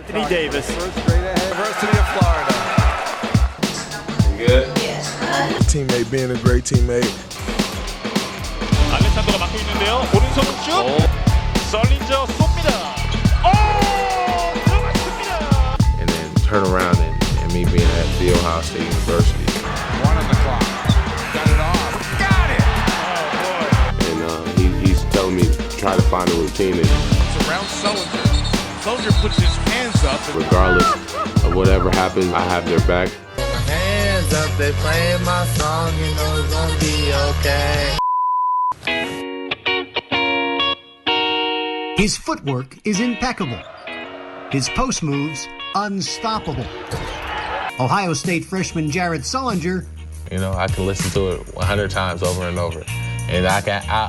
Anthony Davis. University of Florida. Good. Teammate being a great teammate. 알렉산더가 맡고 있는데요. 오른손은 쭉. 설린저 쏩니다. 들어갔습니다. And then turn around and me being at the Ohio State University. One on the clock. Got it off. Got it! And he's telling me to try to find a routine. And It's around Sullinger. Sullinger puts his hands up. regardless of whatever happens, I have their back. Hands up, they playing my song, you know it's gonna be okay. His footwork is impeccable. His post moves unstoppable. Ohio State freshman Jared Sullinger. You know, I can listen to it 100 times over and over. And I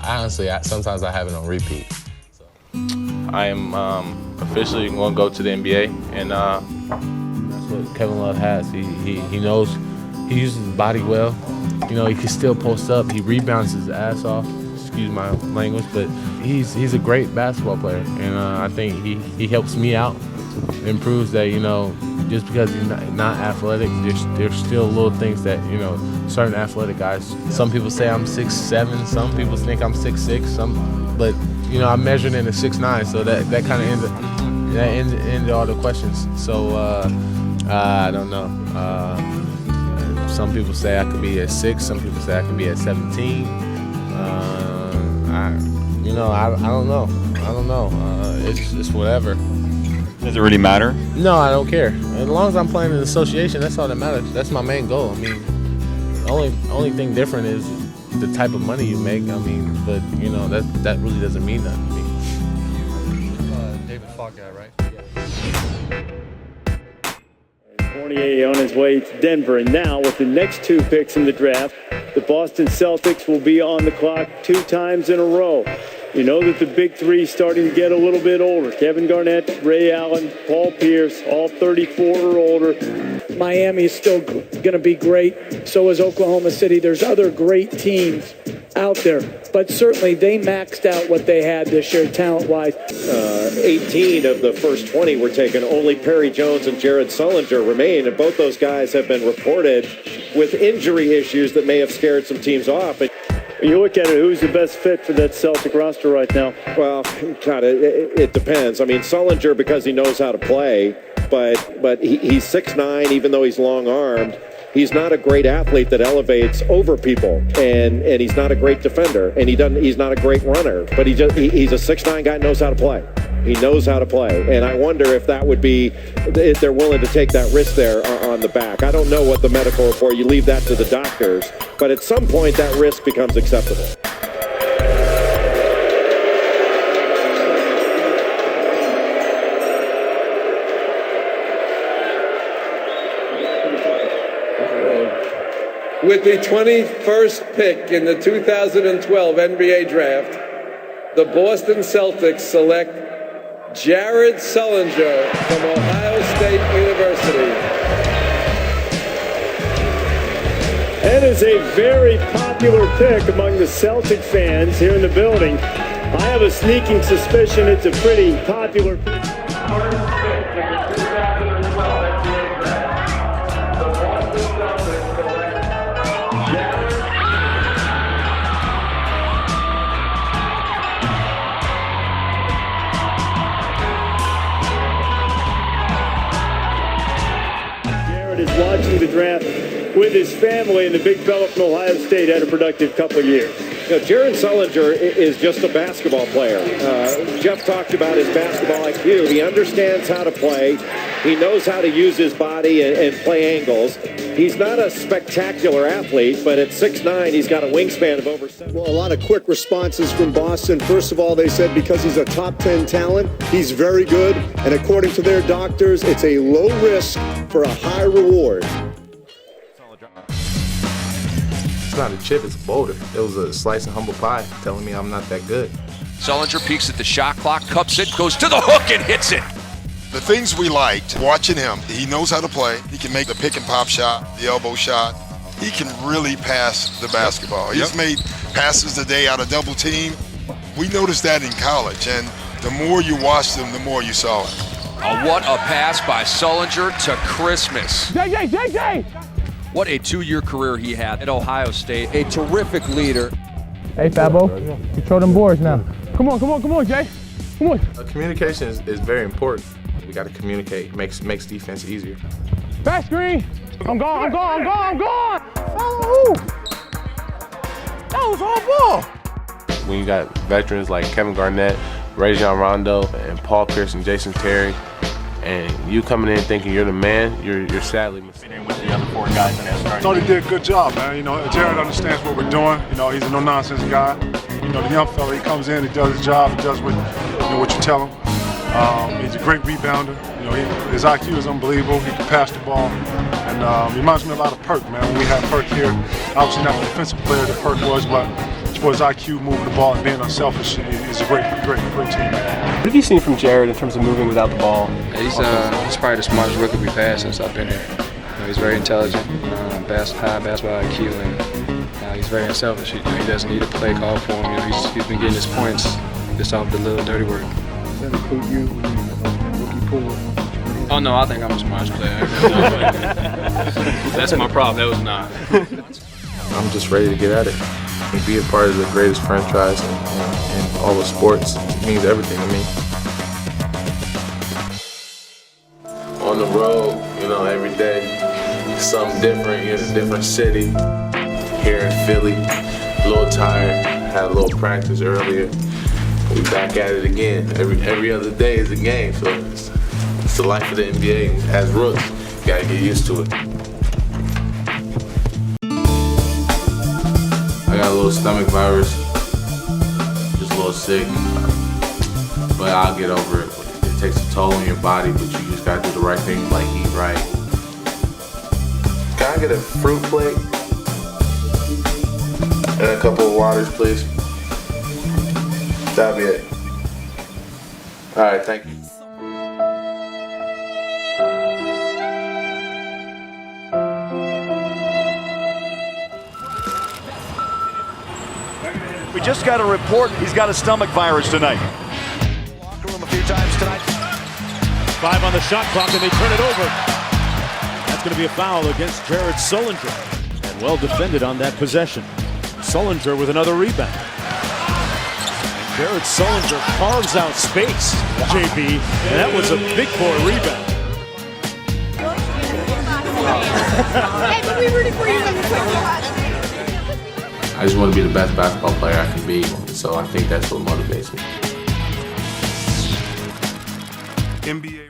honestly, sometimes I have it on repeat. So. I am officially going to go to the NBA, and that's what Kevin Love has. He knows, he uses his body well. You know, he can still post up. He rebounds his ass off. Excuse my language, but he's a great basketball player, and I think he helps me out. And proves that, you know, just because he's not athletic, there's still little things that, you know, certain athletic guys. Some people say I'm 6'7", some people think I'm 6'6", but you know, I measured in a 6'9", so that kind of ended all the questions. So I don't know. Some people say I could be at 6. Some people say I could be at 17. I don't know. It's whatever. Does it really matter? No, I don't care. As long as I'm playing in an association, that's all that matters. That's my main goal. I mean, the only thing different is the type of money you make. I mean, but you know, that really doesn't mean nothing to me. David Fogg guy, right? Fournier on his way to Denver, and now with the next 2 picks in the draft, the Boston Celtics will be on the clock 2 times in a row. You know that the big three is starting to get a little bit older. Kevin Garnett, Ray Allen, Paul Pierce, all 34 or older. Miami is still going to be great. So is Oklahoma City. There's other great teams out there. But certainly they maxed out what they had this year talent-wise. 18 of the first 20 were taken. Only Perry Jones and Jared Sullinger remain, and both those guys have been reported with injury issues that may have scared some teams off. When you look at it, who's the best fit for that Celtic roster right now? Well, God, it depends. I mean, Sullinger, because he knows how to play, but he's 6'9", even though he's long-armed. He's not a great athlete that elevates over people, and he's not a great defender, and he's not a great runner. But he's a 6'9" guy, knows how to play. He knows how to play, and I wonder if that would be, if they're willing to take that risk there on the back. I don't know what the medical report, you leave that to the doctors, but at some point that risk becomes acceptable. With the 21st pick in the 2012 NBA draft, the Boston Celtics select Jared Sullinger from Ohio State University. That is a very popular pick among the Celtic fans here in the building. I have a sneaking suspicion it's a pretty popular pick. Is watching the draft with his family, and the big fella from Ohio State had a productive couple of years. You know, Jared Sullinger is just a basketball player. Jeff talked about his basketball IQ. He understands how to play. He knows how to use his body and play angles. He's not a spectacular athlete, but at 6'9", he's got a wingspan of over 7. Well, a lot of quick responses from Boston. First of all, they said because he's a top 10 talent, he's very good. And according to their doctors, it's a low risk for a high reward. It's not a chip, it's a boulder. It was a slice of humble pie telling me I'm not that good. Sullinger peeks at the shot clock, cups it, goes to the hook and hits it. The things we liked watching him, he knows how to play. He can make the pick and pop shot, the elbow shot. He can really pass the basketball. He's made passes today out of double team. We noticed that in college, and the more you watched him, the more you saw it. What a pass by Sullinger to Christmas. JJ! What a 2-year career he had at Ohio State. A terrific leader. Hey, Fabo, control them boards now. Come on, Jay. Come on. Communication is very important. We got to communicate. Makes defense easier. Back screen. I'm gone. Oh! That was all ball. When you got veterans like Kevin Garnett, Rajon Rondo, and Paul Pierce and Jason Terry, and you coming in thinking you're the man, you're sadly mistaken. With the other 4 guys in that I starting. thought he did a good job, man. You know, Jared understands what we're doing. You know, he's a no-nonsense guy. You know, the young fella, he comes in, he does his job, he does what you tell him. He's a great rebounder. You know, his IQ is unbelievable. He can pass the ball, and reminds me a lot of Perk, man. When we had Perk here, obviously not the defensive player that Perk was, but as far as IQ, moving the ball and being unselfish, he's a great teammate. What have you seen from Jared in terms of moving without the ball? He's probably the smartest rookie we've had since I've been here. He's very intelligent, high basketball IQ, and he's very unselfish. He doesn't need a play call for him. He's been getting his points just off the little dirty work. Does that include you when you rookie pool? Oh no, I think I'm the smartest player. That's my problem. That was not. I'm just ready to get at it and be a part of the greatest franchise in all of sports. It means everything to me. On the road, every day, something different. You're in a different city. Here in Philly, a little tired. Had a little practice earlier. We back at it again. Every other day is a game, so it's the life of the NBA. As rooks, you gotta get used to it. I got a little stomach virus, just a little sick, but I'll get over it. It takes a toll on your body, but you just gotta do the right things, like eat right. Can I get a fruit plate and a couple of waters, please? That'll be it. All right, thank you. We just got a report he's got a stomach virus tonight. Locker room a few times tonight. 5 on the shot clock, and they turn it over. That's going to be a foul against Jared Sullinger. And well defended on that possession. Sullinger with another rebound. And Jared Sullinger carves out space, JB, and that was a big boy rebound. Hey, but we rooted for you in the quick watch. I just want to be the best basketball player I can be, so I think that's what motivates me. NBA